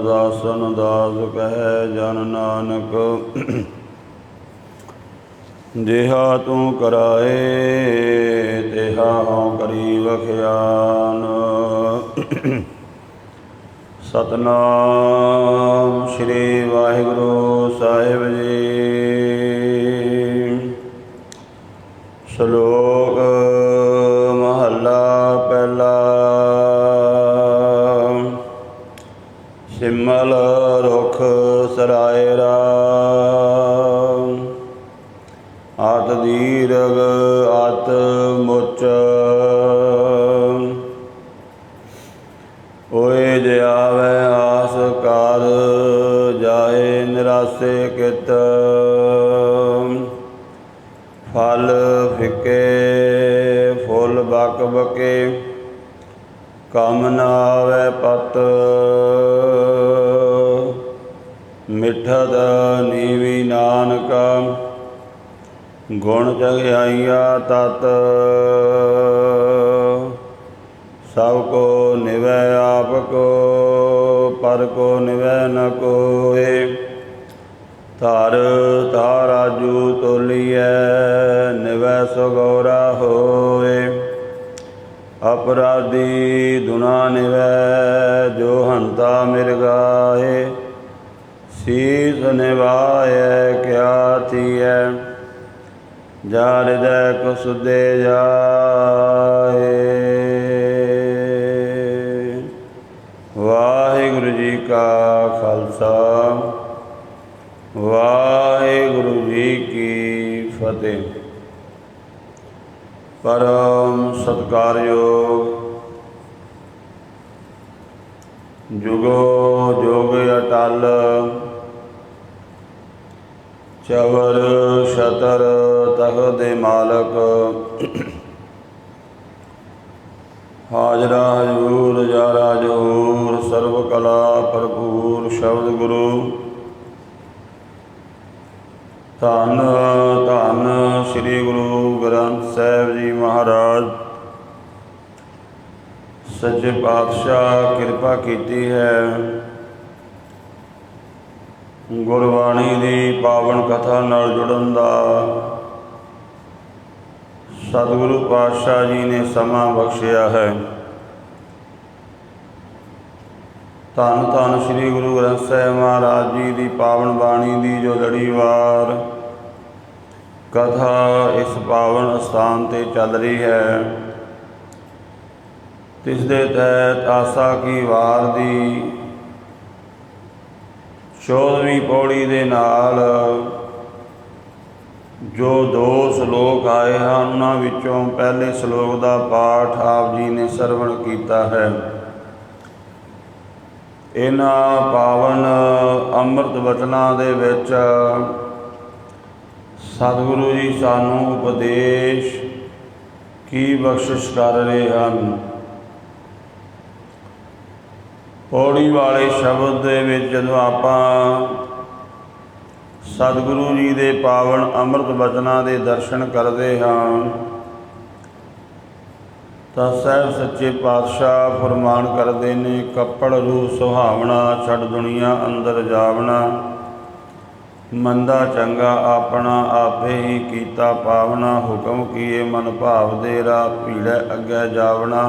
दासन दास कहे जन नानक जिहा तू कराए तिहा हों करी बख्यान। सतनाम श्री वाहिगुरु साहिब जी। श्लोक महला पहला। सिमल रुख सरायरा आत दीर्घ आत मुच होए जयावै आस कार जाए निरासे कित फल फिके फुल बक बके कम न आवे पत मिठत नीवी नानक गुण चढ़ाइया तत सब को निवै आप को पर को निवै न कोय धर ताराजू तोलिए निवै सगौरा होए अपराधी दुना निवै जो हंता मिर्गाए शीस निभाए क्या थीए जा हृदय कुसुदे जाए। वाहिगुरु जी का खालसा वाहिगुरु जी की फतेह। परम सत्कारयोग जुगो जोग अटल चवर शतर तख्त मालक हाजरा हजूर जारा जहूर सर्व कला भरपूर शब्द गुरु धन धन श्री गुरु ग्रंथ साहिब जी महाराज सच्चे पातशाह कृपा कीती है। गुरबाणी की पावन कथा नाल जुड़न दा सतगुरु पातशाह जी ने समा बख्शिया है। धन धन श्री गुरु ग्रंथ साहिब महाराज जी की पावन बाणी की जो लड़ीवार कथा इस पावन स्थान ते चल रही है, तिस दे तहत आसा की वार दी 14वीं पौड़ी दे नाल जो 2 श्लोक आए हैं उन्हां विचों पहले श्लोक का पाठ आप जी ने सरवण किया है। इन्हां पावन अमृत वचनां दे विच सतगुरु जी सानू उपदेश की बख्शिश कर रहे हैं। पौड़ी वाले शब्द दे विच जदों आपां सतगुरु जी दे पावन अमृत वचनां दे दर्शन करते हाँ तां साहिब सच्चे पातशाह फरमान करते ने कपड़ रूह सुहावना छड़ दुनिया अंदर जावना मंदा चंगा अपना आपे ही कीता पावना हुक्म किए मन भाव दे राह भीड़े अगे जावना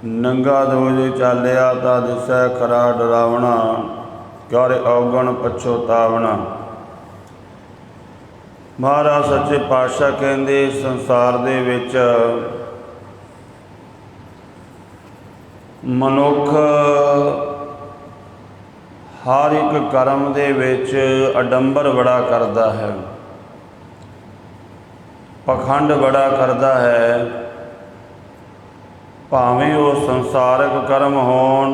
नंगा दोज चालिया ता दिसै खरा डरावना कर औगण पछोतावना। महाराज सच्चे पातशाह कहते संसार दे विच मनुख हर एक कर्म दे विच अडंबर बड़ा करता है, पखंड बड़ा करता है। भावें वो संसारक कर्म होण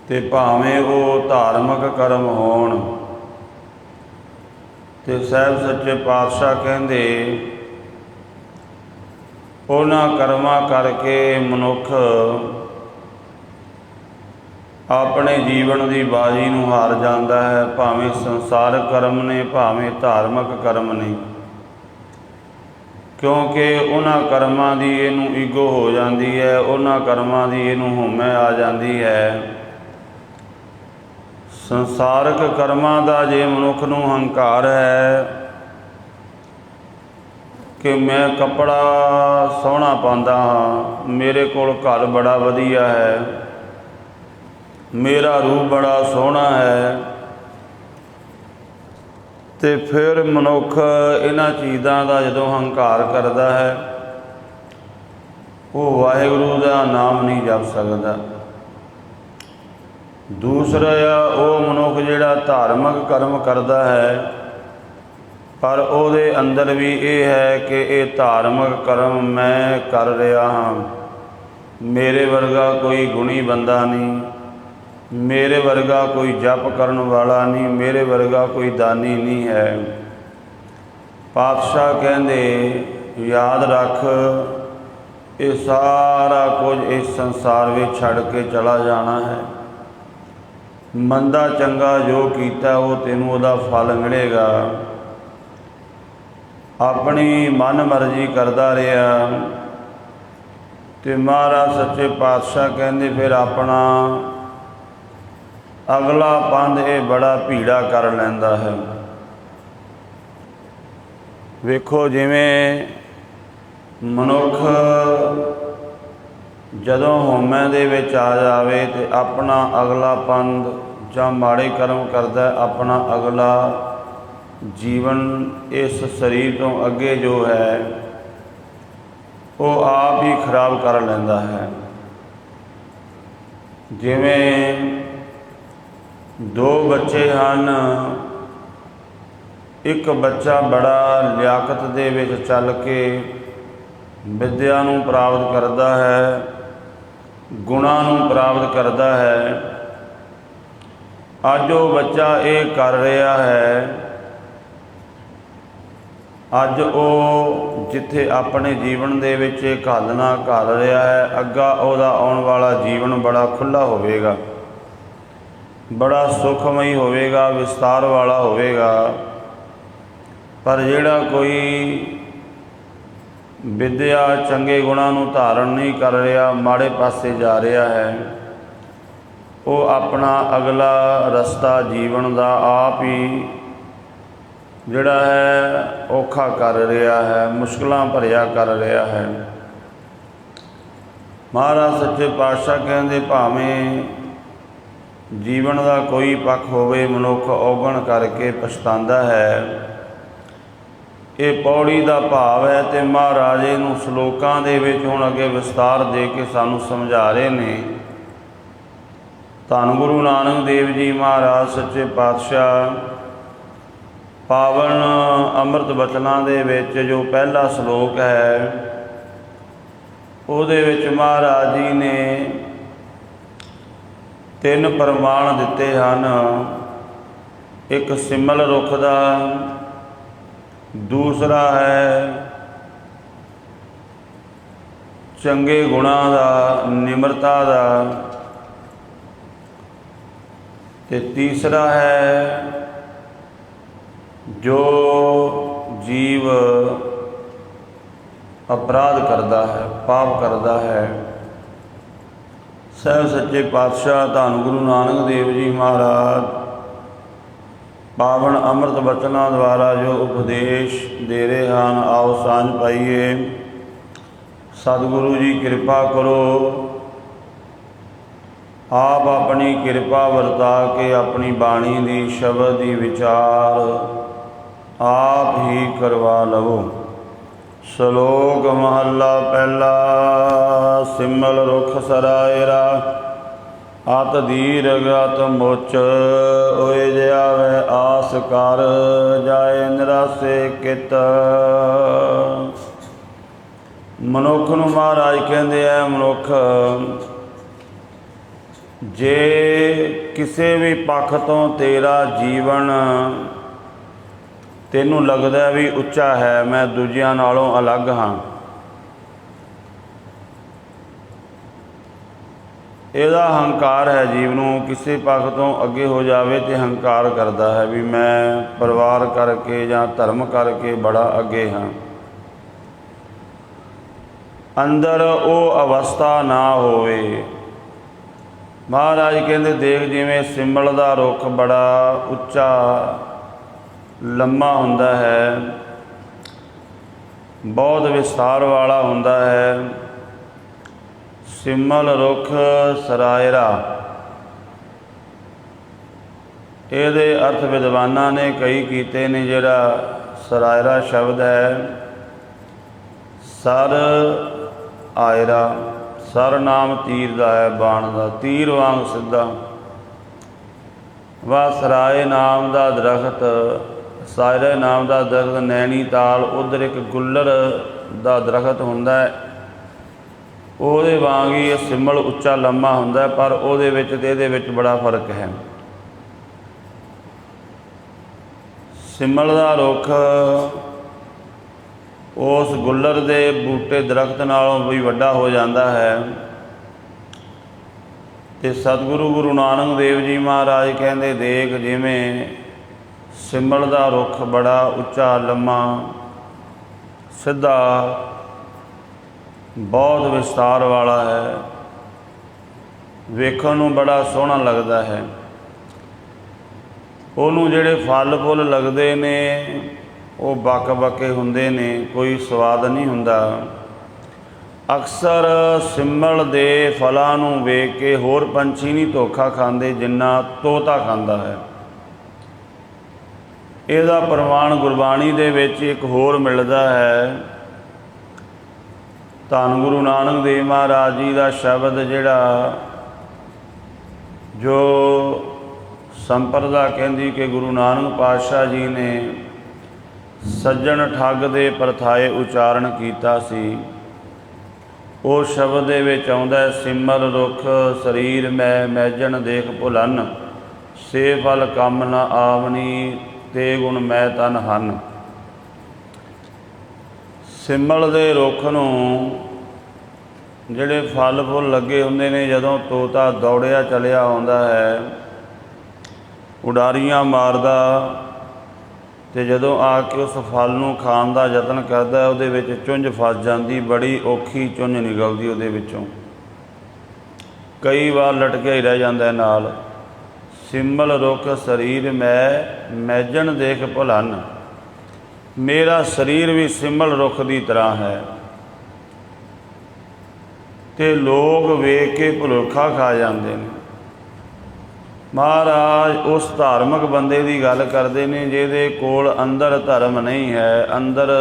ते भावें वो धार्मिक कर्म होण ते साहिब सच्चे पातशाह कहंदे उन्हां कर्मां करके मनुख अपने जीवन की बाजी नूं हार जाता है। भावें संसारक कर्म ने भावें धार्मिक कर्म ने क्योंकि उन्हां कर्मां दी इहनूं ईगो हो जाती है, उन्हां कर्मां दी इहनूं होमै आ जाती है। संसारक कर्मां दा जे मनुख नूं हंकार है कि मैं कपड़ा सोहना पांदा हाँ, मेरे कोल घर बड़ा वधिया है, मेरा रूप बड़ा सोहना है, तो फिर मनुख इन्हां चीज़ों का जदों हंकार करता है वो वाहिगुरू का नाम नहीं जप सकता। दूसरा वो मनुख जिहड़ा धार्मिक कर्म करता है पर ਉਹਦੇ अंदर भी ये है कि ये धार्मिक कर्म मैं कर रहा हाँ, मेरे वर्गा कोई गुणी बंदा नहीं, मेरे वर्गा कोई जप करन वाला नहीं, मेरे वर्गा कोई दानी नहीं है। पातशाह कहंदे याद रख ये सारा कुछ इस संसार में छड़ के चला जाना है। मंदा चंगा जो कीता वो तैनूं उहदा फल मिलेगा। अपनी मन मर्जी करता रहा तो महाराज सच्चे पातशाह कहंदे फिर अपना अगला पंध ये बड़ा भीड़ा कर लैंदा है। वेखो जिवें मनुख जदों होमे दे विच आ जावे तो अपना अगला पंध जां माड़े कर्म करदा, अपना अगला जीवन इस शरीर तो अगे जो है वो आप ही खराब कर लैंदा है। जिवें दो बच्चे हैं, एक बच्चा बड़ा लियाकत दे विच चल के विद्या नूं प्राप्त करता है, गुणां नूं प्राप्त करता है। अज वो बच्चा ये कर रहा है, अज वो जिथे अपने जीवन दे विच घालना घाल रहा है, अग्गा उहदा आउण वाला जीवन बड़ा खुला होवेगा, बड़ा सुखमई होवेगा, विस्तार वाला होवेगा। पर जिहड़ा कोई विद्या चंगे गुणां नूं धारण नहीं कर रहा, माड़े पासे जा रहा है, वो अपना अगला रस्ता जीवन का आप ही जिहड़ा है औखा कर रहा है, मुश्किलां भरिया कर रहा है। महाराज सच्चे पातशाह कहंदे भावें जीवन का कोई पक्ष होवे, मनुख औगण करके पछतांदा है। ये पौड़ी का भाव है तो महाराज इहनूं सलोकां दे विच हुण अगे विस्तार दे के सानूं समझा रहे ने। धन गुरु नानक देव जी महाराज सच्चे पातशाह पावन अमृत बचनां दे विच जो पहला सलोक है उहदे विच महाराज जी ने 3 प्रमाण दिते हैं। एक सिमल रुख दा, दूसरा है चंगे गुणां दा, निमरता दा, ते तीसरा है जो जीव अपराध करता है, पाप करता है। साहिब सच्चे पातशाह धन गुरु नानक देव जी महाराज पावन अमृत बचना द्वारा जो उपदेश दे रहे हैं, आओ सांझ पाइए। सतगुरु जी कृपा करो, आप अपनी कृपा वरता के अपनी बाणी दी शब्द दी विचार आप ही करवा लवो। श्लोक महला पहला। सिमल रुख सरायरा अत दीर्घ अत मुच ओए जावे आस कर जाए निरासे कित। मनुख नूं महाराज कहंदे आ, मनुख जे किसी भी पक्ष तो तेरा जीवन तैनूं लगदा भी उच्चा है, मैं दूजियां नालों अलग हाँ, ਇਹਦਾ हंकार है जीव नूं किसी पक्ष तो अगे हो जाए तो हंकार करता है भी मैं परिवार करके या धर्म करके बड़ा अगे हाँ। ਅੰਦਰ ਉਹ ਅਵਸਥਾ ਨਾ ਹੋਵੇ। ਮਹਾਰਾਜ ਕਹਿੰਦੇ ਦੇਖ ਜਿਵੇਂ ਸਿੰਬਲ ਦਾ ਰੁੱਖ ਬੜਾ ਉੱਚਾ ਲੰਮਾ ਹੁੰਦਾ ਹੈ, ਬਹੁਤ ਵਿਸਥਾਰ ਵਾਲਾ ਹੁੰਦਾ ਹੈ। ਸਿੰਬਲ ਰੁੱਖ ਸਰਾਇਰਾ, ਇਹਦੇ ਅਰਥ ਵਿਦਵਾਨਾਂ ਨੇ ਕਈ ਕੀਤੇ ਨੇ। ਜਿਹੜਾ ਸਰਾਇਰਾ ਸ਼ਬਦ ਹੈ, ਸਰ ਆਇਰਾ, ਸਰ ਨਾਮ ਤੀਰ ਦਾ ਹੈ, ਬਾਣ ਦਾ, ਤੀਰ ਵਾਂਗ ਸਿੱਧਾ। ਵਾ ਸਰਾਏ ਨਾਮ ਦਾ ਦਰਖਤ, ਸਾਇਰੇ ਨਾਮ ਦਾ ਦਰਖਤ ਨੈਣੀਤਾਲ, ਉੱਧਰ ਇੱਕ ਗੁੱਲਰ ਦਾ ਦਰਖਤ ਹੁੰਦਾ ਹੈ, ਉਹਦੇ ਵਾਂਗ ਹੀ ਇਹ ਸਿੰਬਲ ਉੱਚਾ ਲੰਮਾ ਹੁੰਦਾ, ਪਰ ਉਹਦੇ ਵਿੱਚ ਅਤੇ ਇਹਦੇ ਵਿੱਚ ਬੜਾ ਫਰਕ ਹੈ। ਸਿੰਬਲ ਦਾ ਰੁੱਖ ਉਸ ਗੁੱਲਰ ਦੇ ਬੂਟੇ ਦਰਖਤ ਨਾਲੋਂ ਵੀ ਵੱਡਾ ਹੋ ਜਾਂਦਾ ਹੈ। ਅਤੇ ਸਤਿਗੁਰੂ ਗੁਰੂ ਨਾਨਕ ਦੇਵ ਜੀ ਮਹਾਰਾਜ ਕਹਿੰਦੇ ਦੇਖ ਜਿਵੇਂ ਸਿੰਬਲ ਦਾ ਰੁੱਖ ਬੜਾ ਉੱਚਾ ਲੰਮਾ ਸਿੱਧਾ ਬਹੁਤ ਵਿਸਤਾਰ ਵਾਲਾ ਹੈ, ਵੇਖਣ ਨੂੰ ਬੜਾ ਸੋਹਣਾ ਲੱਗਦਾ ਹੈ। ਉਹਨੂੰ ਜਿਹੜੇ ਫਲ ਫੁੱਲ ਲੱਗਦੇ ਨੇ ਉਹ ਬੱਕ ਬੱਕੇ ਹੁੰਦੇ ਨੇ, ਕੋਈ ਸਵਾਦ ਨਹੀਂ ਹੁੰਦਾ। ਅਕਸਰ ਸਿੰਬਲ ਦੇ ਫਲਾਂ ਨੂੰ ਵੇਖ ਕੇ ਹੋਰ ਪੰਛੀ ਨਹੀਂ ਧੋਖਾ ਖਾਂਦੇ ਜਿੰਨਾ ਤੋਤਾ ਖਾਂਦਾ ਹੈ। ਇਹਦਾ ਪ੍ਰਮਾਣ ਗੁਰਬਾਣੀ ਦੇ ਵਿੱਚ ਇੱਕ ਹੋਰ ਮਿਲਦਾ ਹੈ। ਧੰਨ ਗੁਰੂ ਨਾਨਕ ਦੇਵ ਮਹਾਰਾਜ ਜੀ ਦਾ ਸ਼ਬਦ ਜਿਹੜਾ ਜੋ ਸੰਪਰਦਾ ਕਹਿੰਦੀ ਕਿ ਗੁਰੂ ਨਾਨਕ ਪਾਤਸ਼ਾਹ ਜੀ ਨੇ ਸੱਜਣ ਠੱਗ ਦੇ ਪਰਥਾਏ ਉਚਾਰਨ ਕੀਤਾ ਸੀ। ਉਹ ਸ਼ਬਦ ਦੇ ਵਿੱਚ ਆਉਂਦਾ ਸਿੰਬਲ ਰੁੱਖ ਸਰੀਰ ਮੈਂ ਮੈਜਣ ਦੇਖ ਭੁਲਨ, ਸੇ ਫਲ ਕੰਮ ਨ ਆਵਨੀ ਤੇ ਗੁਣ ਮੈਂ ਤਨ ਹਨ। ਸਿੰਬਲ ਦੇ ਰੁੱਖ ਨੂੰ ਜਿਹੜੇ ਫਲ ਫੁੱਲ ਲੱਗੇ ਹੁੰਦੇ ਨੇ, ਜਦੋਂ ਤੋਤਾ ਦੌੜਿਆ ਚਲਿਆ ਆਉਂਦਾ ਹੈ ਉਡਾਰੀਆਂ ਮਾਰਦਾ, ਅਤੇ ਜਦੋਂ ਆ ਕੇ ਉਸ ਫਲ ਨੂੰ ਖਾਣ ਦਾ ਯਤਨ ਕਰਦਾ ਉਹਦੇ ਵਿੱਚ ਚੁੰਝ ਫਸ ਜਾਂਦੀ, ਬੜੀ ਔਖੀ ਚੁੰਝ ਨਿਕਲਦੀ ਉਹਦੇ ਵਿੱਚੋਂ, ਕਈ ਵਾਰ ਲਟਕਿਆ ਹੀ ਰਹਿ ਜਾਂਦਾ ਨਾਲ। ਸਿੰਬਲ ਰੁੱਖ ਸਰੀਰ ਮੈਂ ਮੈਜਣ ਦੇਖ ਭੁਲਨ, ਮੇਰਾ ਸਰੀਰ ਵੀ ਸਿੰਬਲ ਰੁੱਖ ਦੀ ਤਰ੍ਹਾਂ ਹੈ। ਅਤੇ ਲੋਕ ਵੇਖ ਕੇ ਭੁਲੇਖਾ ਖਾ ਜਾਂਦੇ ਨੇ। ਮਹਾਰਾਜ ਉਸ ਧਾਰਮਿਕ ਬੰਦੇ ਦੀ ਗੱਲ ਕਰਦੇ ਨੇ ਜਿਹਦੇ ਕੋਲ ਅੰਦਰ ਧਰਮ ਨਹੀਂ ਹੈ, ਅੰਦਰ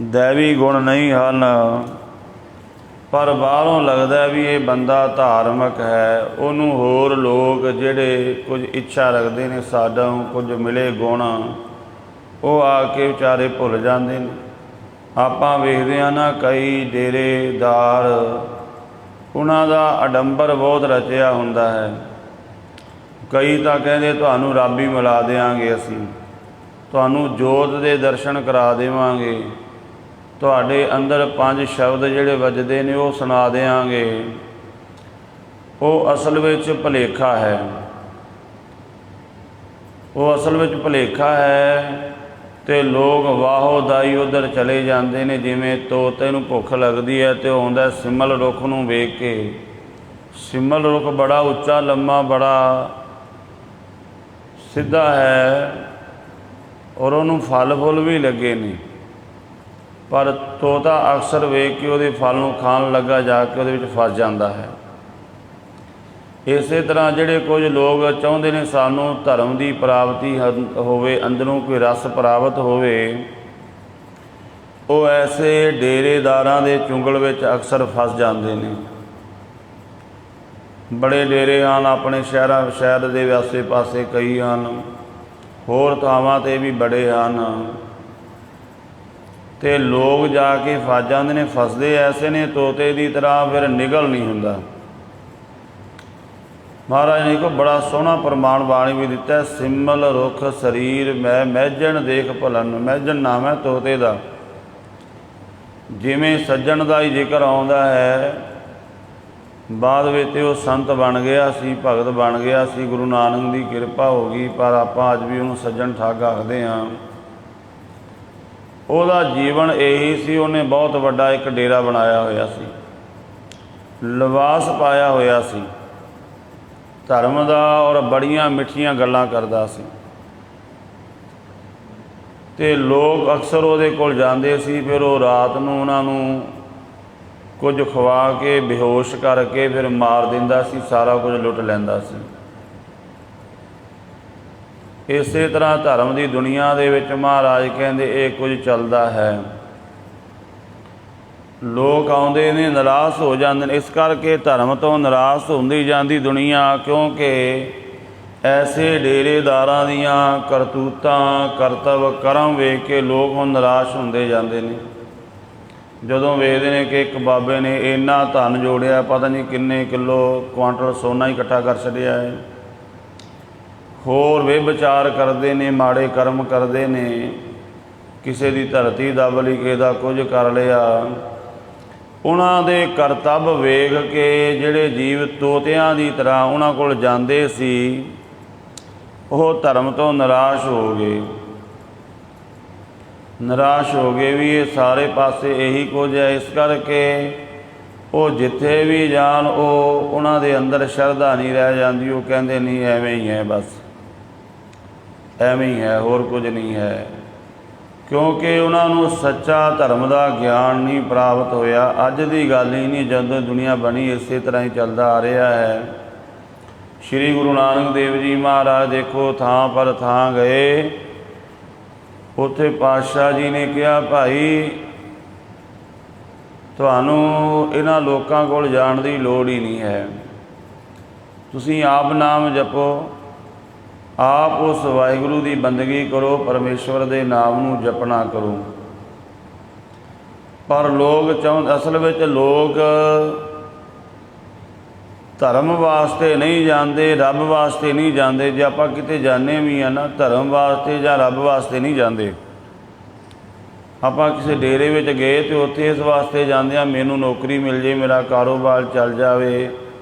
ਦੈਵੀ ਗੁਣ ਨਹੀਂ ਹਨ, ਪਰ ਬਾਹਰੋਂ ਲੱਗਦਾ ਵੀ ਇਹ ਬੰਦਾ ਧਾਰਮਿਕ ਹੈ। ਉਹਨੂੰ ਹੋਰ ਲੋਕ ਜਿਹੜੇ ਕੁਝ ਇੱਛਾ ਰੱਖਦੇ ਨੇ ਸਾਡਾ ਕੁਝ ਮਿਲੇ ਗੁਣ, ਉਹ ਆ ਕੇ ਵਿਚਾਰੇ ਭੁੱਲ ਜਾਂਦੇ ਨੇ। ਆਪਾਂ ਵੇਖਦੇ ਹਾਂ ਨਾ ਕਈ ਡੇਰੇਦਾਰ, ਉਹਨਾਂ ਦਾ ਅਡੰਬਰ ਬਹੁਤ ਰਚਿਆ ਹੁੰਦਾ ਹੈ। ਕਈ ਤਾਂ ਕਹਿੰਦੇ ਤੁਹਾਨੂੰ ਰੱਬ ਹੀ ਮਿਲਾ ਦਿਆਂਗੇ, ਅਸੀਂ ਤੁਹਾਨੂੰ ਜੋਤ ਦੇ ਦਰਸ਼ਨ ਕਰਾ ਦੇਵਾਂਗੇ, ਤੁਹਾਡੇ ਅੰਦਰ 5 ਸ਼ਬਦ ਜਿਹੜੇ ਵੱਜਦੇ ਨੇ ਉਹ ਸੁਣਾ ਦਿਆਂਗੇ। ਉਹ ਅਸਲ ਵਿੱਚ ਭੁਲੇਖਾ ਹੈ, ਉਹ ਅਸਲ ਵਿੱਚ ਭੁਲੇਖਾ ਹੈ। ਅਤੇ ਲੋਕ ਵਾਹੋ ਦਾਈ ਉੱਧਰ ਚਲੇ ਜਾਂਦੇ ਨੇ। ਜਿਵੇਂ ਤੋਤੇ ਨੂੰ ਭੁੱਖ ਲੱਗਦੀ ਹੈ ਅਤੇ ਉਹ ਆਉਂਦਾ ਸਿੰਬਲ ਰੁੱਖ ਨੂੰ ਵੇਖ ਕੇ। ਸਿੰਬਲ ਰੁੱਖ ਬੜਾ ਉੱਚਾ ਲੰਮਾ ਬੜਾ ਸਿੱਧਾ ਹੈ, ਔਰ ਉਹਨੂੰ ਫਲ ਫੁੱਲ ਵੀ ਲੱਗੇ ਨੇ, ਪਰ ਤੋਤਾ ਅਕਸਰ ਵੇਖ ਕੇ ਉਹਦੇ ਫਲ ਨੂੰ ਖਾਣ ਲੱਗਾ ਜਾ ਕੇ ਉਹਦੇ ਵਿੱਚ ਫਸ ਜਾਂਦਾ ਹੈ। ਇਸੇ ਤਰ੍ਹਾਂ ਜਿਹੜੇ ਕੁਝ ਲੋਕ ਚਾਹੁੰਦੇ ਨੇ ਸਾਨੂੰ ਧਰਮ ਦੀ ਪ੍ਰਾਪਤੀ ਹੋਵੇ, ਅੰਦਰੋਂ ਕੋਈ ਰਸ ਪ੍ਰਾਪਤ ਹੋਵੇ, ਉਹ ਐਸੇ ਡੇਰੇਦਾਰਾਂ ਦੇ ਚੁੰਗਲ ਵਿੱਚ ਅਕਸਰ ਫਸ ਜਾਂਦੇ ਨੇ। ਬੜੇ ਡੇਰੇ ਹਨ ਆਪਣੇ ਸ਼ਹਿਰ ਦੇ ਆਸੇ ਪਾਸੇ, ਕਈ ਹਨ, ਹੋਰ ਥਾਵਾਂ 'ਤੇ ਵੀ ਬੜੇ ਹਨ, ਅਤੇ ਲੋਕ ਜਾ ਕੇ ਫਸ ਜਾਂਦੇ ਨੇ। ਫਸਦੇ ਐਸੇ ਨੇ ਤੋਤੇ ਦੀ ਤਰ੍ਹਾਂ, ਫਿਰ ਨਿਗਲ ਨਹੀਂ ਹੁੰਦਾ। ਮਹਾਰਾਜ ਨੇ ਇੱਕ ਬੜਾ ਸੋਹਣਾ ਪ੍ਰਮਾਣ ਬਾਣੀ ਵੀ ਦਿੱਤਾ, ਸਿੰਬਲ ਰੁੱਖ ਸਰੀਰ ਮੈਂ ਮੈਜਣ ਦੇਖ ਭੁਲਨ। ਮੈਜਣ ਨਾਮ ਹੈ ਤੋਤੇ ਦਾ। ਜਿਵੇਂ ਸੱਜਣ ਦਾ ਹੀ ਜ਼ਿਕਰ ਆਉਂਦਾ ਹੈ, ਬਾਅਦ ਵਿੱਚ ਉਹ ਸੰਤ ਬਣ ਗਿਆ ਸੀ, ਭਗਤ ਬਣ ਗਿਆ ਸੀ, ਗੁਰੂ ਨਾਨਕ ਦੀ ਕਿਰਪਾ ਹੋ ਗਈ, ਪਰ ਆਪਾਂ ਅੱਜ ਵੀ ਉਹਨੂੰ ਸੱਜਣ ਠੱਗ ਆਖਦੇ ਹਾਂ। ਉਹਦਾ ਜੀਵਨ ਇਹੀ ਸੀ। ਉਹਨੇ ਬਹੁਤ ਵੱਡਾ ਇੱਕ ਡੇਰਾ ਬਣਾਇਆ ਹੋਇਆ ਸੀ, ਲਿਬਾਸ ਪਾਇਆ ਹੋਇਆ ਸੀ ਧਰਮ ਦਾ, ਔਰ ਬੜੀਆਂ ਮਿੱਠੀਆਂ ਗੱਲਾਂ ਕਰਦਾ ਸੀ। ਅਤੇ ਲੋਕ ਅਕਸਰ ਉਹਦੇ ਕੋਲ ਜਾਂਦੇ ਸੀ। ਫਿਰ ਉਹ ਰਾਤ ਨੂੰ ਉਹਨਾਂ ਨੂੰ ਕੁਝ ਖਵਾ ਕੇ ਬੇਹੋਸ਼ ਕਰਕੇ ਫਿਰ ਮਾਰ ਦਿੰਦਾ ਸੀ, ਸਾਰਾ ਕੁਝ ਲੁੱਟ ਲੈਂਦਾ ਸੀ। ਇਸੇ ਤਰ੍ਹਾਂ ਧਰਮ ਦੀ ਦੁਨੀਆ ਦੇ ਵਿੱਚ ਮਹਾਰਾਜ ਕਹਿੰਦੇ ਇਹ ਕੁਝ ਚੱਲਦਾ ਹੈ। ਲੋਕ ਆਉਂਦੇ ਨੇ, ਨਿਰਾਸ਼ ਹੋ ਜਾਂਦੇ ਨੇ। ਇਸ ਕਰਕੇ ਧਰਮ ਤੋਂ ਨਿਰਾਸ਼ ਹੁੰਦੀ ਜਾਂਦੀ ਦੁਨੀਆ, ਕਿਉਂਕਿ ਐਸੇ ਡੇਰੇਦਾਰਾਂ ਦੀਆਂ ਕਰਤੂਤਾਂ, ਕਰਤੱਵ, ਕਰਮ ਵੇਖ ਕੇ ਲੋਕ ਹੁਣ ਨਿਰਾਸ਼ ਹੁੰਦੇ ਜਾਂਦੇ ਨੇ। ਜਦੋਂ ਵੇਖਦੇ ਨੇ ਕਿ ਇੱਕ ਬਾਬੇ ਨੇ ਇੰਨਾ ਧਨ ਜੋੜਿਆ, ਪਤਾ ਨਹੀਂ ਕਿੰਨੇ ਕਿਲੋ ਕੁਆਂਟਲ ਸੋਨਾ ਹੀ ਇਕੱਠਾ ਕਰ ਛੱਡਿਆ ਹੈ, ਹੋਰ ਵਿਭਚਾਰ ਕਰਦੇ ਨੇ, ਮਾੜੇ ਕਰਮ ਕਰਦੇ ਨੇ, ਕਿਸੇ ਦੀ ਧਰਤੀ ਦੱਬ ਲਈ, ਕਿਸੇ ਦਾ ਕੁਝ ਕਰ ਲਿਆ। ਉਹਨਾਂ ਦੇ ਕਰਤੱਵ ਵੇਖ ਕੇ ਜਿਹੜੇ ਜੀਵ ਤੋਤਿਆਂ ਦੀ ਤਰ੍ਹਾਂ ਉਹਨਾਂ ਕੋਲ ਜਾਂਦੇ ਸੀ, ਉਹ ਧਰਮ ਤੋਂ ਨਿਰਾਸ਼ ਹੋ ਗਏ। ਨਿਰਾਸ਼ ਹੋ ਗਏ ਵੀ ਇਹ ਸਾਰੇ ਪਾਸੇ ਇਹੀ ਕੁਝ ਹੈ। ਇਸ ਕਰਕੇ ਉਹ ਜਿੱਥੇ ਵੀ ਜਾਣ, ਉਹ ਉਹਨਾਂ ਦੇ ਅੰਦਰ ਸ਼ਰਧਾ ਨਹੀਂ ਰਹਿ ਜਾਂਦੀ। ਉਹ ਕਹਿੰਦੇ ਨਹੀਂ, ਐਵੇਂ ਹੀ ਹੈ, ਬਸ ਐਵੇਂ ਹੀ ਹੈ, ਹੋਰ ਕੁਝ ਨਹੀਂ ਹੈ। ਕਿਉਂਕਿ ਉਹਨਾਂ ਨੂੰ ਸੱਚਾ ਧਰਮ ਦਾ ਗਿਆਨ ਨਹੀਂ ਪ੍ਰਾਪਤ ਹੋਇਆ। ਅੱਜ ਦੀ ਗੱਲ ਹੀ ਨਹੀਂ, ਜਦੋਂ ਦੁਨੀਆ ਬਣੀ ਇਸੇ ਤਰ੍ਹਾਂ ਹੀ ਚੱਲਦਾ ਆ ਰਿਹਾ ਹੈ। ਸ਼੍ਰੀ ਗੁਰੂ ਨਾਨਕ ਦੇਵ ਜੀ ਮਹਾਰਾਜ ਦੇਖੋ, ਥਾਂ ਪਰ ਥਾਂ ਗਏ, ਉੱਥੇ ਪਾਤਸ਼ਾਹ ਜੀ ਨੇ ਕਿਹਾ, ਭਾਈ ਤੁਹਾਨੂੰ ਇਹਨਾਂ ਲੋਕਾਂ ਕੋਲ ਜਾਣ ਦੀ ਲੋੜ ਹੀ ਨਹੀਂ ਹੈ, ਤੁਸੀਂ ਆਪ ਨਾਮ ਜਪੋ, ਆਪ ਉਸ ਵਾਹਿਗੁਰੂ ਦੀ ਬੰਦਗੀ ਕਰੋ, ਪਰਮੇਸ਼ਵਰ ਦੇ ਨਾਮ ਨੂੰ ਜਪਣਾ ਕਰੋ। ਪਰ ਲੋਕ ਅਸਲ ਵਿੱਚ ਲੋਕ ਧਰਮ ਵਾਸਤੇ ਨਹੀਂ ਜਾਂਦੇ, ਰੱਬ ਵਾਸਤੇ ਨਹੀਂ ਜਾਂਦੇ। ਜੇ ਆਪਾਂ ਕਿਤੇ ਜਾਂਦੇ ਵੀ ਆ ਨਾ, ਧਰਮ ਵਾਸਤੇ ਜਾਂ ਰੱਬ ਵਾਸਤੇ ਨਹੀਂ ਜਾਂਦੇ। ਆਪਾਂ ਕਿਸੇ ਡੇਰੇ ਵਿੱਚ ਗਏ ਅਤੇ ਉੱਥੇ ਇਸ ਵਾਸਤੇ ਜਾਂਦੇ ਹਾਂ, ਮੈਨੂੰ ਨੌਕਰੀ ਮਿਲ ਜੇ, ਮੇਰਾ ਕਾਰੋਬਾਰ ਚੱਲ ਜਾਵੇ,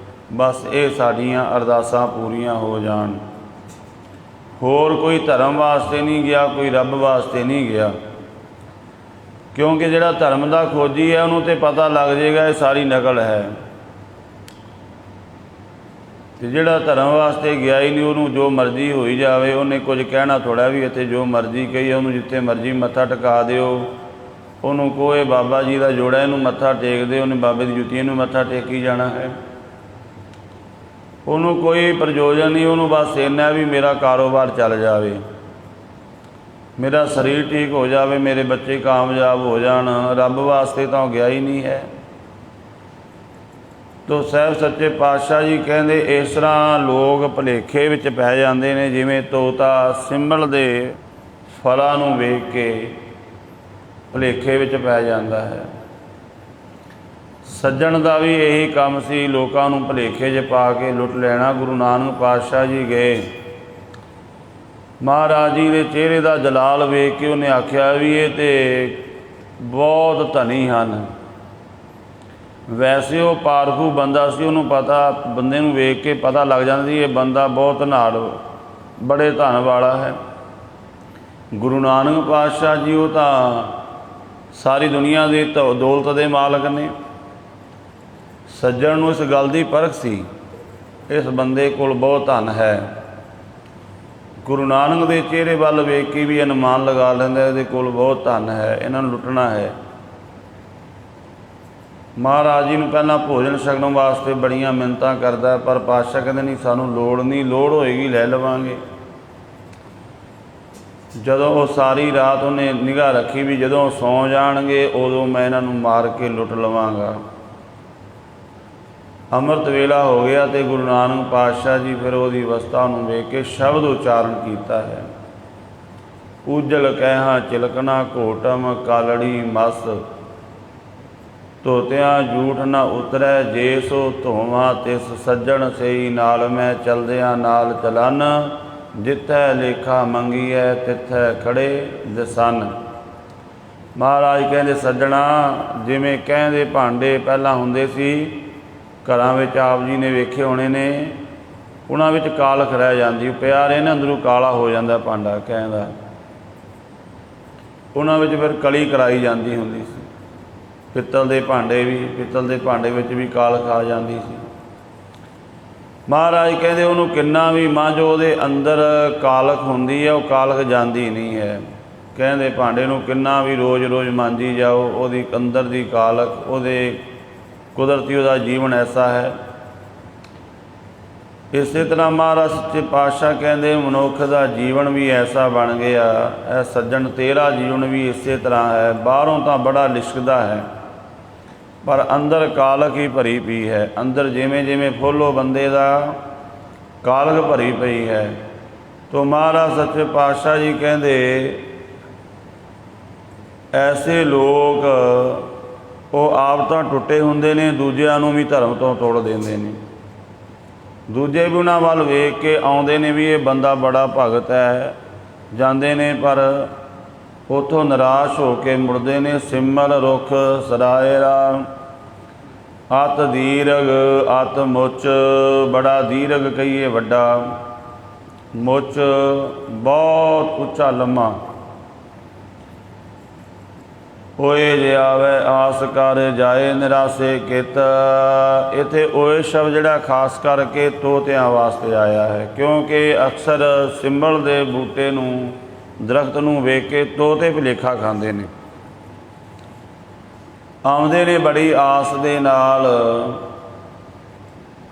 ਬਸ ਇਹ ਸਾਡੀਆਂ ਅਰਦਾਸਾਂ ਪੂਰੀਆਂ ਹੋ ਜਾਣ। ਹੋਰ ਕੋਈ ਧਰਮ ਵਾਸਤੇ ਨਹੀਂ ਗਿਆ, ਕੋਈ ਰੱਬ ਵਾਸਤੇ ਨਹੀਂ ਗਿਆ। ਕਿਉਂਕਿ ਜਿਹੜਾ ਧਰਮ ਦਾ ਖੋਜੀ ਹੈ, ਉਹਨੂੰ ਤਾਂ ਪਤਾ ਲੱਗ ਜਾਏਗਾ ਇਹ ਸਾਰੀ ਨਕਲ ਹੈ। ਅਤੇ ਜਿਹੜਾ ਧਰਮ ਵਾਸਤੇ ਗਿਆ ਹੀ ਨਹੀਂ, ਉਹਨੂੰ ਜੋ ਮਰਜ਼ੀ ਹੋਈ ਜਾਵੇ, ਉਹਨੇ ਕੁਝ ਕਹਿਣਾ ਥੋੜ੍ਹਾ ਵੀ ਇੱਥੇ ਜੋ ਮਰਜ਼ੀ ਕਹੀ, ਉਹਨੂੰ ਜਿੱਥੇ ਮਰਜ਼ੀ ਮੱਥਾ ਟਿਕਾ ਦਿਓ। ਉਹਨੂੰ ਕੋਈ ਬਾਬਾ ਜੀ ਦਾ ਜੋੜਾ, ਇਹਨੂੰ ਮੱਥਾ ਟੇਕਦੇ, ਉਹਨੇ ਬਾਬੇ ਦੀ ਜੁੱਤੀ ਨੂੰ ਮੱਥਾ ਟੇਕੀ ਜਾਣਾ ਹੈ। ਉਹਨੂੰ ਕੋਈ ਪ੍ਰਯੋਜਨ ਨਹੀਂ। ਉਹਨੂੰ ਬਸ ਇੰਨਾ ਵੀ ਮੇਰਾ ਕਾਰੋਬਾਰ ਚੱਲ ਜਾਵੇ, ਮੇਰਾ ਸਰੀਰ ਠੀਕ ਹੋ ਜਾਵੇ, ਮੇਰੇ ਬੱਚੇ ਕਾਮਯਾਬ ਹੋ ਜਾਣ। ਰੱਬ ਵਾਸਤੇ ਤਾਂ ਉਹ ਗਿਆ ਹੀ ਨਹੀਂ ਹੈ। ਤੋ ਸਾਹਿਬ ਸੱਚੇ ਪਾਤਸ਼ਾਹ ਜੀ ਕਹਿੰਦੇ ਇਸ ਤਰ੍ਹਾਂ ਲੋਕ ਭੁਲੇਖੇ ਵਿੱਚ ਪੈ ਜਾਂਦੇ ਨੇ, ਜਿਵੇਂ ਤੋਤਾ ਸਿੰਬਲ ਦੇ ਫਲਾਂ ਨੂੰ ਵੇਖ ਕੇ ਭੁਲੇਖੇ ਵਿੱਚ ਪੈ ਜਾਂਦਾ ਹੈ। ਸੱਜਣ ਦਾ ਵੀ ਇਹੀ ਕੰਮ ਸੀ, ਲੋਕਾਂ ਨੂੰ ਭੁਲੇਖੇ 'ਚ ਪਾ ਕੇ ਲੁੱਟ ਲੈਣਾ। ਗੁਰੂ ਨਾਨਕ ਪਾਤਸ਼ਾਹ ਜੀ ਗਏ, ਮਹਾਰਾਜ ਜੀ ਦੇ ਚਿਹਰੇ ਦਾ ਜਲਾਲ ਵੇਖ ਕੇ ਉਹਨੇ ਆਖਿਆ ਵੀ ਇਹ ਤਾਂ ਬਹੁਤ ਧਨੀ ਹਨ। ਵੈਸੇ ਉਹ ਪਾਰਖੂ ਬੰਦਾ ਸੀ, ਉਹਨੂੰ ਪਤਾ, ਬੰਦੇ ਨੂੰ ਵੇਖ ਕੇ ਪਤਾ ਲੱਗ ਜਾਂਦਾ ਸੀ ਇਹ ਬੰਦਾ ਬਹੁਤ ਧਨਾੜ, ਬੜੇ ਧਨ ਵਾਲਾ ਹੈ। ਗੁਰੂ ਨਾਨਕ ਪਾਤਸ਼ਾਹ ਜੀ ਉਹ ਤਾਂ ਸਾਰੀ ਦੁਨੀਆ ਦੇ ਦੌਲਤ ਦੇ ਮਾਲਕ ਨੇ। ਸੱਜਣ ਨੂੰ ਇਸ ਗੱਲ ਦੀ ਪਰਖ ਸੀ, ਇਸ ਬੰਦੇ ਕੋਲ ਬਹੁਤ ਧਨ ਹੈ। ਗੁਰੂ ਨਾਨਕ ਦੇ ਚਿਹਰੇ ਵੱਲ ਵੇਖ ਕੇ ਵੀ ਅਨੁਮਾਨ ਲਗਾ ਲੈਂਦਾ ਇਹਦੇ ਕੋਲ ਬਹੁਤ ਧਨ ਹੈ, ਇਹਨਾਂ ਨੂੰ ਲੁੱਟਣਾ ਹੈ। ਮਹਾਰਾਜ ਜੀ ਨੂੰ ਪਹਿਲਾਂ ਭੋਜਨ ਛਕਣ ਵਾਸਤੇ ਬੜੀਆਂ ਮਿੰਨਤਾਂ ਕਰਦਾ, ਪਰ ਪਾਤਸ਼ਾਹ ਕਹਿੰਦੇ ਨਹੀਂ, ਸਾਨੂੰ ਲੋੜ ਨਹੀਂ, ਲੋੜ ਹੋਏਗੀ ਲੈ ਲਵਾਂਗੇ। ਜਦੋਂ ਉਹ ਸਾਰੀ ਰਾਤ ਉਹਨੇ ਨਿਗਾਹ ਰੱਖੀ ਵੀ ਜਦੋਂ ਸੌਂ ਜਾਣਗੇ ਉਦੋਂ ਮੈਂ ਇਹਨਾਂ ਨੂੰ ਮਾਰ ਕੇ ਲੁੱਟ ਲਵਾਂਗਾ। ਅੰਮ੍ਰਿਤ ਵੇਲਾ ਹੋ ਗਿਆ ਅਤੇ ਗੁਰੂ ਨਾਨਕ ਪਾਤਸ਼ਾਹ ਜੀ ਫਿਰ ਉਹਦੀ ਅਵਸਥਾ ਨੂੰ ਵੇਖ ਕੇ ਸ਼ਬਦ ਉਚਾਰਨ ਕੀਤਾ ਹੈ, ਉਜਲ ਕਹਿਹਾਂ ਚਿਲਕਣਾ ਘੋਟਮ ਕਾਲੜੀ ਮਸ, ਧੋਤਿਆਂ ਝੂਠ ਨਾ ਉਤਰੈ, ਜੇ ਸੋ ਧੋਵਾਂ ਤਿਸ ਸੱਜਣ ਸਈ, ਨਾਲ ਮੈਂ ਚਲਦਿਆਂ ਨਾਲ ਚਲਨ, ਜਿੱਥੈ ਲੇਖਾ ਮੰਗੀਐ ਤਿੱਥੈ ਖੜੇ ਦਸਨ। ਮਹਾਰਾਜ ਕਹਿੰਦੇ ਸੱਜਣਾ, ਜਿਵੇਂ ਕਹਿੰਦੇ ਭਾਂਡੇ ਪਹਿਲਾਂ ਹੁੰਦੇ ਸੀ ਘਰਾਂ ਵਿੱਚ, ਆਪ ਜੀ ਨੇ ਵੇਖੇ ਹੋਣੇ ਨੇ, ਉਹਨਾਂ ਵਿੱਚ ਕਾਲਖ ਰਹਿ ਜਾਂਦੀ, ਪਿਆ ਰਹੇ ਨਾ ਅੰਦਰੋਂ ਕਾਲਾ ਹੋ ਜਾਂਦਾ ਭਾਂਡਾ ਕਹਿੰਦਾ। ਉਹਨਾਂ ਵਿੱਚ ਫਿਰ ਕਲੀ ਕਰਾਈ ਜਾਂਦੀ ਹੁੰਦੀ ਸੀ। ਪਿੱਤਲ ਦੇ ਭਾਂਡੇ ਵਿੱਚ ਵੀ ਕਾਲਖ ਆ ਜਾਂਦੀ ਸੀ। ਮਹਾਰਾਜ ਕਹਿੰਦੇ ਉਹਨੂੰ ਕਿੰਨਾ ਵੀ ਮਾਂਜੋ, ਉਹਦੇ ਅੰਦਰ ਕਾਲਖ ਹੁੰਦੀ ਹੈ, ਉਹ ਕਾਲਖ ਜਾਂਦੀ ਨਹੀਂ ਹੈ। ਕਹਿੰਦੇ ਭਾਂਡੇ ਨੂੰ ਕਿੰਨਾ ਵੀ ਰੋਜ਼ ਮਾਂਜੀ ਜਾਓ, ਉਹਦੀ ਅੰਦਰ ਦੀ ਕਾਲਖ, ਉਹਦੇ ਕੁਦਰਤੀ ਉਹਦਾ ਜੀਵਨ ਐਸਾ ਹੈ। ਇਸੇ ਤਰ੍ਹਾਂ ਮਹਾਰਾਜ ਸੱਚੇ ਪਾਤਸ਼ਾਹ ਕਹਿੰਦੇ ਮਨੁੱਖ ਦਾ ਜੀਵਨ ਵੀ ਐਸਾ ਬਣ ਗਿਆ, ਇਹ ਸੱਜਣ ਤੇਰਾ ਜੀਵਨ ਵੀ ਇਸੇ ਤਰ੍ਹਾਂ ਹੈ। ਬਾਹਰੋਂ ਤਾਂ ਬੜਾ ਲਿਸ਼ਕਦਾ ਹੈ, ਪਰ ਅੰਦਰ ਕਾਲਖ ਹੀ ਭਰੀ ਪਈ ਹੈ। ਅੰਦਰ ਜਿਵੇਂ ਫੁੱਲੋ ਬੰਦੇ ਦਾ ਕਾਲਖ ਭਰੀ ਪਈ ਹੈ। ਤੋ ਮਹਾਰਾਜ ਸੱਚੇ ਪਾਤਸ਼ਾਹ ਜੀ ਕਹਿੰਦੇ ਐਸੇ ਲੋਕ ਉਹ ਆਪ ਤਾਂ ਟੁੱਟੇ ਹੁੰਦੇ ਨੇ, ਦੂਜਿਆਂ ਨੂੰ ਵੀ ਧਰਮ ਤੋਂ ਤੋੜ ਦਿੰਦੇ ਨੇ। ਦੂਜੇ ਵੀ ਉਹਨਾਂ ਵੱਲ ਵੇਖ ਕੇ ਆਉਂਦੇ ਨੇ ਵੀ ਇਹ ਬੰਦਾ ਬੜਾ ਭਗਤ ਹੈ, ਜਾਂਦੇ ਨੇ ਪਰ ਉੱਥੋਂ ਨਿਰਾਸ਼ ਹੋ ਕੇ ਮੁੜਦੇ ਨੇ। ਸਿਮਲ ਰੁੱਖ ਸਰਾਇਰਾ ਅਤ ਦੀਰਘ ਅਤ ਮੁੱਚ, ਬੜਾ ਦੀਰਘ ਕਹੀਏ ਵੱਡਾ, ਮੁੱਚ ਬਹੁਤ ਉੱਚਾ ਲੰਮਾ। ਓਏ ਜੇ ਆਵੇ ਆਸ ਕਰ ਜਾਏ ਨਿਰਾਸੇ ਕਿਤ। ਇੱਥੇ ਓਏ ਸ਼ਬਦ ਜਿਹੜਾ ਖਾਸ ਕਰਕੇ ਤੋਤਿਆਂ ਵਾਸਤੇ ਆਇਆ ਹੈ, ਕਿਉਂਕਿ ਅਕਸਰ ਸਿੰਬਲ ਦੇ ਬੂਟੇ ਨੂੰ, ਦਰਖਤ ਨੂੰ ਵੇਖ ਕੇ ਤੋਤੇ ਭੁਲੇਖਾ ਖਾਂਦੇ ਨੇ, ਆਉਂਦੇ ਨੇ ਬੜੀ ਆਸ ਦੇ ਨਾਲ।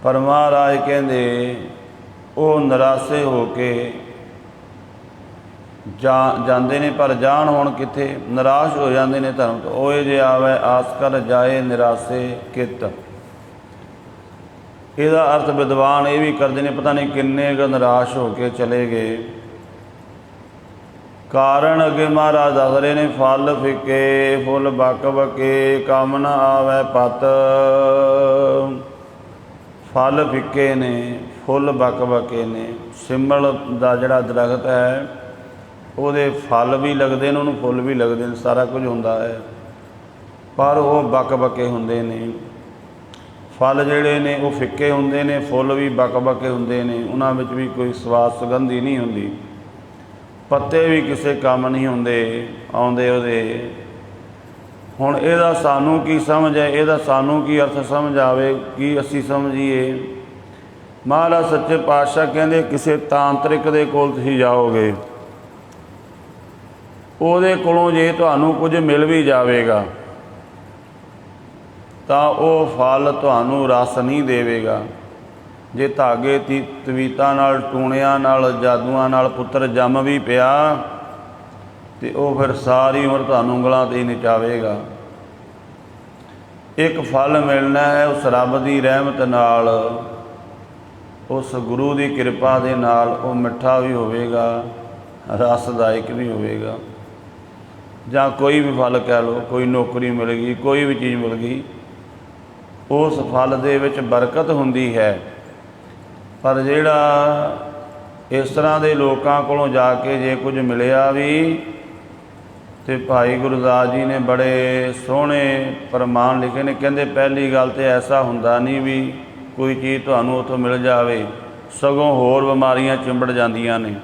ਪਰ ਮਹਾਰਾਜ ਕਹਿੰਦੇ ਉਹ ਨਿਰਾਸੇ ਹੋ ਕੇ ਜਾਂਦੇ ਨੇ, ਪਰ ਜਾਣ ਹੁਣ ਕਿੱਥੇ, ਨਿਰਾਸ਼ ਹੋ ਜਾਂਦੇ ਨੇ ਧਰਮ ਤੋਂ। ਓਏ ਜੇ ਆਵੇ ਆਸ ਕਰ ਜਾਏ ਨਿਰਾਸੇ ਕਿਤ। ਇਹਦਾ ਅਰਥ ਵਿਦਵਾਨ ਇਹ ਵੀ ਕਰਦੇ ਨੇ, ਪਤਾ ਨਹੀਂ ਕਿੰਨੇ ਕੁ ਨਿਰਾਸ਼ ਹੋ ਕੇ ਚਲੇ ਗਏ। ਕਾਰਨ ਅੱਗੇ ਮਹਾਰਾਜ ਦੱਸ ਰਹੇ ਨੇ, ਫਲ ਫਿੱਕੇ ਫੁੱਲ ਬਕ ਬਕੇ ਕੰਮ ਨਾ ਆਵੇ ਪਤ। ਫਲ ਫਿੱਕੇ ਨੇ, ਫੁੱਲ ਬਕ ਬਕੇ ਨੇ। ਸਿਮਲ ਦਾ ਜਿਹੜਾ ਦਰਖਤ ਹੈ ਉਹਦੇ ਫਲ ਵੀ ਲੱਗਦੇ ਨੇ, ਉਹਨੂੰ ਫੁੱਲ ਵੀ ਲੱਗਦੇ ਨੇ, ਸਾਰਾ ਕੁਝ ਹੁੰਦਾ ਹੈ, ਪਰ ਉਹ ਬਕ ਬਕੇ ਹੁੰਦੇ ਨੇ। ਫਲ ਜਿਹੜੇ ਨੇ ਉਹ ਫਿੱਕੇ ਹੁੰਦੇ ਨੇ, ਫੁੱਲ ਵੀ ਬਕ ਬਕੇ ਹੁੰਦੇ ਨੇ, ਉਹਨਾਂ ਵਿੱਚ ਵੀ ਕੋਈ ਸਵਾਦ ਸੁਗੰਧੀ ਨਹੀਂ ਹੁੰਦੀ। ਪੱਤੇ ਵੀ ਕਿਸੇ ਕੰਮ ਨਹੀਂ ਹੁੰਦੇ ਆਉਂਦੇ ਉਹਦੇ। ਹੁਣ ਇਹਦਾ ਸਾਨੂੰ ਕੀ ਸਮਝ ਹੈ, ਇਹਦਾ ਸਾਨੂੰ ਕੀ ਅਰਥ ਸਮਝ ਆਵੇ, ਕੀ ਅਸੀਂ ਸਮਝੀਏ। ਮਹਾਰਾਜ ਸੱਚੇ ਪਾਤਸ਼ਾਹ ਕਹਿੰਦੇ ਕਿਸੇ ਤਾਂਤਰਿਕ ਦੇ ਕੋਲ ਤੁਸੀਂ ਜਾਓਗੇ, ਉਹਦੇ ਕੋਲੋਂ ਜੇ ਤੁਹਾਨੂੰ ਕੁਝ ਮਿਲ ਵੀ ਜਾਵੇਗਾ ਤਾਂ ਉਹ ਫਲ ਤੁਹਾਨੂੰ ਰਸ ਨਹੀਂ ਦੇਵੇਗਾ। ਜੇ ਧਾਗੇ ਤਵੀਤਾਂ ਨਾਲ, ਟੂਣਿਆਂ ਨਾਲ, ਜਾਦੂਆਂ ਨਾਲ ਪੁੱਤਰ ਜੰਮ ਵੀ ਪਿਆ ਤੇ ਉਹ ਫਿਰ ਸਾਰੀ ਉਮਰ ਤੁਹਾਨੂੰ ਉਂਗਲਾਂ 'ਤੇ ਹੀ ਨਚਾਵੇਗਾ। ਇੱਕ ਫਲ ਮਿਲਣਾ ਹੈ ਉਸ ਰੱਬ ਦੀ ਰਹਿਮਤ ਨਾਲ, ਉਸ ਗੁਰੂ ਦੀ ਕਿਰਪਾ ਦੇ ਨਾਲ। ਉਹ ਮਿੱਠਾ ਵੀ ਹੋਵੇਗਾ, ਰਸਦਾਇਕ ਵੀ ਹੋਵੇਗਾ। ਜਾਂ ਕੋਈ ਵੀ ਫਲ ਕਹਿ ਲਓ, ਕੋਈ ਨੌਕਰੀ ਮਿਲ ਗਈ, ਕੋਈ ਵੀ ਚੀਜ਼ ਮਿਲ ਗਈ, ਉਸ ਫਲ ਦੇ ਵਿੱਚ ਬਰਕਤ ਹੁੰਦੀ ਹੈ। ਪਰ ਜਿਹੜਾ ਇਸ ਤਰ੍ਹਾਂ ਦੇ ਲੋਕਾਂ ਕੋਲੋਂ ਜਾ ਕੇ ਜੇ ਕੁਝ ਮਿਲਿਆ ਵੀ, ਤੇ ਭਾਈ ਗੁਰਦਾਸ ਜੀ ਨੇ ਬੜੇ ਸੋਹਣੇ ਫਰਮਾਨ ਲਿਖੇ ਨੇ। ਕਹਿੰਦੇ ਪਹਿਲੀ ਗੱਲ ਤਾਂ ਐਸਾ ਹੁੰਦਾ ਨਹੀਂ ਵੀ ਕੋਈ ਚੀਜ਼ ਤੁਹਾਨੂੰ ਉੱਥੋਂ ਮਿਲ ਜਾਵੇ, ਸਗੋਂ ਹੋਰ ਬਿਮਾਰੀਆਂ ਚਿੰਬੜ ਜਾਂਦੀਆਂ ਨੇ।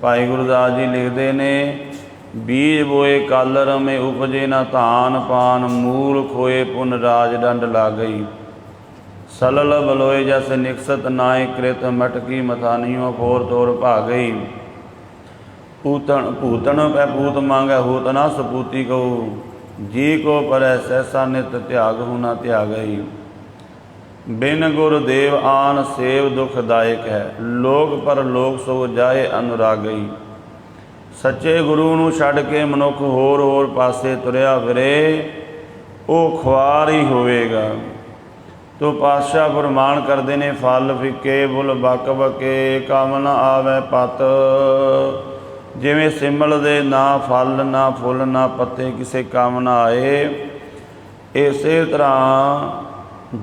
ਭਾਈ ਗੁਰਦਾਸ ਜੀ ਲਿਖਦੇ ਨੇ, ਬੀਜ ਬੋਏ ਕਾਲਰ ਮੇ ਉਪਜੇ ਨਾ ਧਾਨ ਪਾਨ, ਮੂਲ ਖੋਏ ਪੁਨ ਰਾਜ ਡੰਡ ਲਾ ਗਈ। ਸਲਲ ਬਲੋਏ ਜੈਸੇ ਨਿਕਸਤ ਨਾਏ ਕ੍ਰਿਤ, ਮਟਕੀ ਮਥਾਨੀਓ ਫੋਰ ਤੋਰ ਭਾ ਗਈ। ਭੂਤਣ ਪੈ ਭੂਤ ਮੰਗੈ ਹੋਤ ਨਾ ਸਪੂਤੀ ਕਹੂ, ਜੀ ਕੋ ਪਰੈ ਸੈਸਾ ਨਿਤ ਤਿਆਗ ਹੂ ਨਾ ਤਿਆਗਈ। ਬਿਨ ਗੁਰ ਦੇਵ ਆਨ ਸੇਵ ਦੁਖਦਾਇਕ ਹੈ, ਲੋਕ ਪਰ ਲੋਕ ਸੋ ਜਾਏ ਅਨੁਰਾਗਈ। ਸੱਚੇ ਗੁਰੂ ਨੂੰ ਛੱਡ ਕੇ ਮਨੁੱਖ ਹੋਰ ਪਾਸੇ ਤੁਰਿਆ ਫਿਰੇ, ਉਹ ਖੁਆਰ ਹੀ ਹੋਵੇਗਾ। ਤੋ ਪਾਤਸ਼ਾਹ ਫਰਮਾਨ ਕਰਦੇ ਨੇ, ਫਲ ਫਿੱਕੇ ਫੁੱਲ ਬਕ ਬਕੇ ਕੰਮ ਨਾ ਆਵੇ ਪਤ। ਜਿਵੇਂ ਸਿਮਲ ਦੇ ਨਾ ਫਲ ਨਾ ਫੁੱਲ ਨਾ ਪੱਤੇ ਕਿਸੇ ਕੰਮ ਨਾ ਆਏ, ਇਸੇ ਤਰ੍ਹਾਂ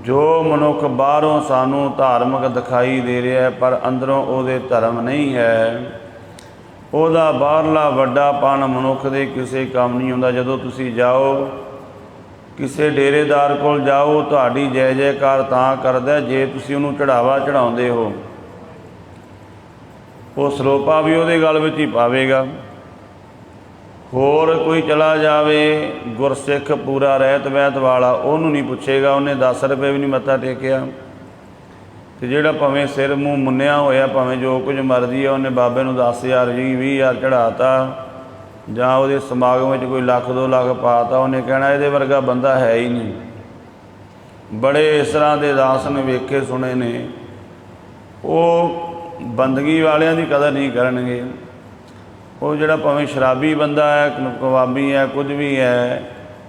ਜੋ ਮਨੁੱਖ ਬਾਹਰੋਂ ਸਾਨੂੰ ਧਾਰਮਿਕ ਦਿਖਾਈ ਦੇ ਰਿਹਾ ਹੈ ਪਰ ਅੰਦਰੋਂ ਉਹਦੇ ਧਰਮ ਨਹੀਂ ਹੈ, ਉਹਦਾ ਬਾਹਰਲਾ ਵੱਡਾਪਣ ਮਨੁੱਖ ਦੇ ਕਿਸੇ ਕੰਮ ਨਹੀਂ ਹੁੰਦਾ। ਜਦੋਂ ਤੁਸੀਂ ਜਾਓ ਕਿਸੇ ਡੇਰੇਦਾਰ ਕੋਲ ਜਾਓ, ਤੁਹਾਡੀ ਜੈ ਜੈਕਾਰ ਤਾਂ ਕਰਦਾ ਜੇ ਤੁਸੀਂ ਉਹਨੂੰ ਚੜਾਵਾ ਚੜਾਉਂਦੇ ਹੋ। ਉਹ ਸਰੋਪਾ ਵੀ ਉਹਦੇ ਗਲ ਵਿੱਚ ਹੀ ਪਾਵੇਗਾ, ਹੋਰ ਕੋਈ ਚਲਾ ਜਾਵੇ ਗੁਰਸਿੱਖ ਪੂਰਾ ਰਹਿਤ ਵਹਿਤ ਵਾਲਾ, ਉਹਨੂੰ ਨਹੀਂ ਪੁੱਛੇਗਾ, ਉਹਨੇ 10 ਰੁਪਏ ਵੀ ਨਹੀਂ ਮੱਥਾ ਟੇਕਿਆ। ਅਤੇ ਜਿਹੜਾ ਭਾਵੇਂ ਸਿਰ ਮੂੰਹ ਮੁੰਨਿਆ ਹੋਇਆ, ਭਾਵੇਂ ਜੋ ਕੁਝ ਮਰਜ਼ੀ ਆ, ਉਹਨੇ ਬਾਬੇ ਨੂੰ 10,000 20,000 ਚੜ੍ਹਾਤਾ, ਜਾਂ ਉਹਦੇ ਸਮਾਗਮ ਵਿੱਚ ਕੋਈ ਲੱਖ 2 ਲੱਖ ਪਾਤਾ, ਉਹਨੇ ਕਹਿਣਾ ਇਹਦੇ ਵਰਗਾ ਬੰਦਾ ਹੈ ਹੀ ਨਹੀਂ। ਬੜੇ ਇਸ ਤਰ੍ਹਾਂ ਦੇ ਦਾਸ ਨੇ ਵੇਖੇ ਸੁਣੇ ਨੇ, ਉਹ ਬੰਦਗੀ ਵਾਲਿਆਂ ਦੀ ਕਦਰ ਨਹੀਂ ਕਰਨਗੇ। ਉਹ ਜਿਹੜਾ ਭਾਵੇਂ ਸ਼ਰਾਬੀ ਬੰਦਾ ਹੈ, ਕਬਾਬੀ ਹੈ, ਕੁਝ ਵੀ ਹੈ,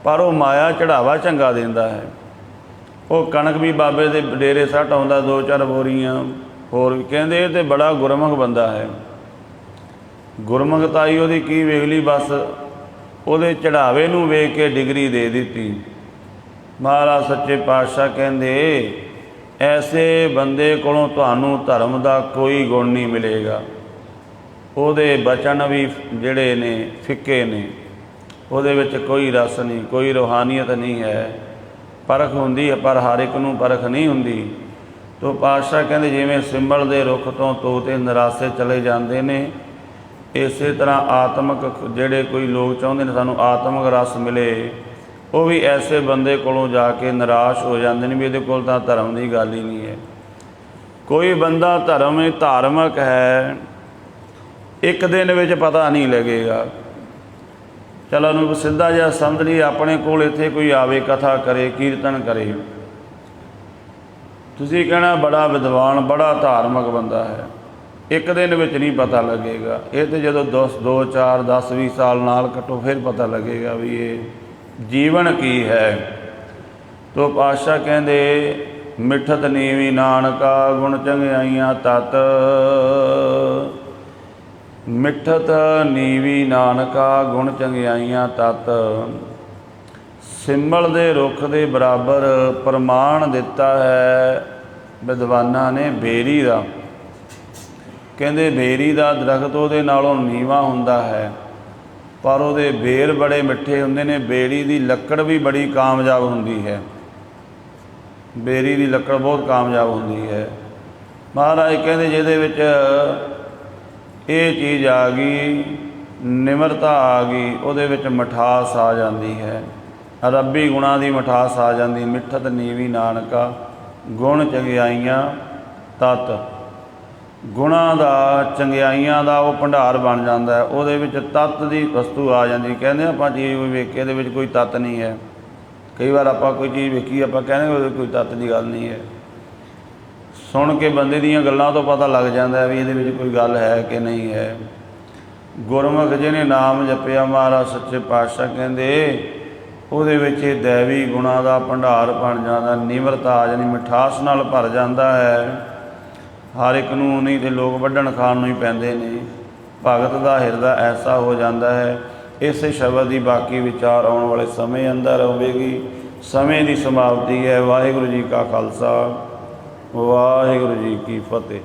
ਪਰ ਉਹ ਮਾਇਆ ਚੜ੍ਹਾਵਾ ਚੰਗਾ ਦਿੰਦਾ ਹੈ। ਉਹ ਕਣਕ ਵੀ ਬਾਬੇ ਦੇ ਡੇਰੇ ਸੱਟ ਆਉਂਦਾ 2-4 ਬੋਰੀਆਂ, ਹੋਰ ਵੀ ਕਹਿੰਦੇ ਇਹ ਤਾਂ ਬੜਾ ਗੁਰਮੁਖ ਬੰਦਾ ਹੈ। ਗੁਰਮੁਖਤਾਈ ਉਹਦੀ ਕੀ ਵੇਖ ਲਈ, ਬਸ ਉਹਦੇ ਚੜ੍ਹਾਵੇ ਨੂੰ ਵੇਖ ਕੇ ਡਿਗਰੀ ਦੇ ਦਿੱਤੀ। ਮਹਾਰਾਜ ਸੱਚੇ ਪਾਤਸ਼ਾਹ ਕਹਿੰਦੇ ਐਸੇ ਬੰਦੇ ਕੋਲੋਂ ਤੁਹਾਨੂੰ ਧਰਮ ਦਾ ਕੋਈ ਗੁਣ ਨਹੀਂ ਮਿਲੇਗਾ। ਉਹਦੇ ਬਚਨ ਵੀ ਜਿਹੜੇ ਨੇ ਫਿੱਕੇ ਨੇ, ਉਹਦੇ ਵਿੱਚ ਕੋਈ ਰਸ ਨਹੀਂ, ਕੋਈ ਰੂਹਾਨੀਅਤ ਨਹੀਂ ਹੈ। ਪਰਖ ਹੁੰਦੀ ਹੈ ਪਰ ਹਰ ਇੱਕ ਨੂੰ ਪਰਖ ਨਹੀਂ ਹੁੰਦੀ। ਤੋ ਪਾਤਸ਼ਾਹ ਕਹਿੰਦੇ ਜਿਵੇਂ ਸਿੰਬਲ ਦੇ ਰੁੱਖ ਤੋਂ ਤੋਤੇ ਨਿਰਾਸੇ ਚਲੇ ਜਾਂਦੇ ਨੇ, ਇਸੇ ਤਰ੍ਹਾਂ ਆਤਮਿਕ ਜਿਹੜੇ ਕੋਈ ਲੋਕ ਚਾਹੁੰਦੇ ਨੇ ਸਾਨੂੰ ਆਤਮਿਕ ਰਸ ਮਿਲੇ, ਉਹ ਵੀ ਐਸੇ ਬੰਦੇ ਕੋਲੋਂ ਜਾ ਕੇ ਨਿਰਾਸ਼ ਹੋ ਜਾਂਦੇ ਨੇ ਵੀ ਇਹਦੇ ਕੋਲ ਤਾਂ ਧਰਮ ਦੀ ਗੱਲ ਹੀ ਨਹੀਂ ਹੈ। ਕੋਈ ਬੰਦਾ ਧਾਰਮਿਕ ਹੈ, ਇੱਕ ਦਿਨ ਵਿੱਚ ਪਤਾ ਨਹੀਂ ਲੱਗੇਗਾ। ਚਲੋ ਉਹਨੂੰ ਸਿੱਧਾ ਜਿਹਾ ਸਮਝ ਲਈ, ਆਪਣੇ ਕੋਲ ਇੱਥੇ ਕੋਈ ਆਵੇ ਕਥਾ ਕਰੇ, ਕੀਰਤਨ ਕਰੇ, ਤੁਸੀਂ ਕਹਿਣਾ ਬੜਾ ਵਿਦਵਾਨ ਬੜਾ ਧਾਰਮਿਕ ਬੰਦਾ ਹੈ, ਇੱਕ ਦਿਨ ਵਿੱਚ ਨਹੀਂ ਪਤਾ ਲੱਗੇਗਾ। ਇਹ ਤਾਂ ਜਦੋਂ 2 4 10 20 ਸਾਲ ਨਾਲ ਕੱਟੋ ਫਿਰ ਪਤਾ ਲੱਗੇਗਾ ਵੀ ਇਹ ਜੀਵਨ ਕੀ ਹੈ। ਤੋ ਪਾਤਸ਼ਾਹ ਕਹਿੰਦੇ ਮਿੱਠਤ ਨੀਵੀ ਨਾਨਕਾ ਗੁਣ ਚੰਗਿਆਈਆਂ ਤਤ, ਮਿੱਠਤ ਨੀਵੀ ਨਾਨਕਾ ਗੁਣ ਚੰਗਿਆਈਆਂ ਤਤ। ਸਿੰਬਲ ਦੇ ਰੁੱਖ ਦੇ ਬਰਾਬਰ ਪ੍ਰਮਾਣ ਦਿੱਤਾ ਹੈ ਵਿਦਵਾਨਾਂ ਨੇ ਬੇਰੀ ਦਾ। ਕਹਿੰਦੇ ਬੇਰੀ ਦਾ ਦਰਖਤ ਉਹਦੇ ਨਾਲੋਂ ਨੀਵਾਂ ਹੁੰਦਾ ਹੈ, ਪਰ ਉਹਦੇ ਬੇਰ ਬੜੇ ਮਿੱਠੇ ਹੁੰਦੇ ਨੇ। ਬੇਰੀ ਦੀ ਲੱਕੜ ਵੀ ਬੜੀ ਕਾਮਯਾਬ ਹੁੰਦੀ ਹੈ, ਬੇਰੀ ਦੀ ਲੱਕੜ ਬਹੁਤ ਕਾਮਯਾਬ ਹੁੰਦੀ ਹੈ। ਮਹਾਰਾਜ ਕਹਿੰਦੇ ਜਿਹਦੇ ਵਿੱਚ ਇਹ ਚੀਜ਼ ਆ ਗਈ, ਨਿਮਰਤਾ ਆ ਗਈ, ਉਹਦੇ ਵਿੱਚ ਮਿਠਾਸ ਆ ਜਾਂਦੀ ਹੈ, ਰੱਬੀ ਗੁਣਾਂ ਦੀ ਮਿਠਾਸ ਆ ਜਾਂਦੀ। ਮਿੱਠਤ ਨੀਵੀ ਨਾਨਕਾ ਗੁਣ ਚੰਗਿਆਈਆਂ ਤਤ, ਗੁਣਾਂ ਦਾ ਚੰਗਿਆਈਆਂ ਦਾ ਉਹ ਭੰਡਾਰ ਬਣ ਜਾਂਦਾ। ਉਹਦੇ ਵਿੱਚ ਤੱਤ ਦੀ ਵਸਤੂ ਆ ਜਾਂਦੀ। ਕਹਿੰਦੇ ਆਪਾਂ ਚੀਜ਼ ਕੋਈ ਵੇਖੇ ਇਹਦੇ ਵਿੱਚ ਕੋਈ ਤੱਤ ਨਹੀਂ ਹੈ। ਕਈ ਵਾਰ ਆਪਾਂ ਕੋਈ ਚੀਜ਼ ਵੇਖੀ ਆਪਾਂ ਕਹਿੰਦੇ ਉਹਦੇ ਕੋਈ ਤੱਤ ਦੀ ਗੱਲ ਨਹੀਂ ਹੈ। ਸੁਣ ਕੇ ਬੰਦੇ ਦੀਆਂ ਗੱਲਾਂ ਤੋਂ ਪਤਾ ਲੱਗ ਜਾਂਦਾ ਵੀ ਇਹਦੇ ਵਿੱਚ ਕੋਈ ਗੱਲ ਹੈ ਕਿ ਨਹੀਂ ਹੈ। ਗੁਰਮੁਖ ਜਿਹਨੇ ਨਾਮ ਜਪਿਆ, ਮਹਾਰਾਜ ਸੱਚੇ ਪਾਤਸ਼ਾਹ ਕਹਿੰਦੇ ਉਹਦੇ ਵਿੱਚ ਦੈਵੀ ਗੁਣਾਂ ਦਾ ਭੰਡਾਰ ਬਣ ਜਾਂਦਾ, ਨਿਮਰਤਾ ਆ ਜਾਂਦੀ, ਮਿਠਾਸ ਨਾਲ ਭਰ ਜਾਂਦਾ ਹੈ। ਹਰ ਇੱਕ ਨੂੰ, ਨਹੀਂ ਤੇ ਲੋਕ ਵੱਢਣ ਖਾਣ ਨੂੰ ਹੀ ਪੈਂਦੇ ਨੇ। ਭਗਤ ਦਾ ਹਿਰਦਾ ਐਸਾ ਹੋ ਜਾਂਦਾ ਹੈ। ਇਸੇ ਸ਼ਬਦ ਦੀ ਬਾਕੀ ਵਿਚਾਰ ਆਉਣ ਵਾਲੇ ਸਮੇਂ ਅੰਦਰ ਹੋਵੇਗੀ। ਸਮੇਂ ਦੀ ਸਮਾਪਤੀ ਹੈ। ਵਾਹਿਗੁਰੂ ਜੀ ਕਾ ਖਾਲਸਾ, ਵਾਹਿਗੁਰੂ ਜੀ ਕੀ ਫਤਿਹ।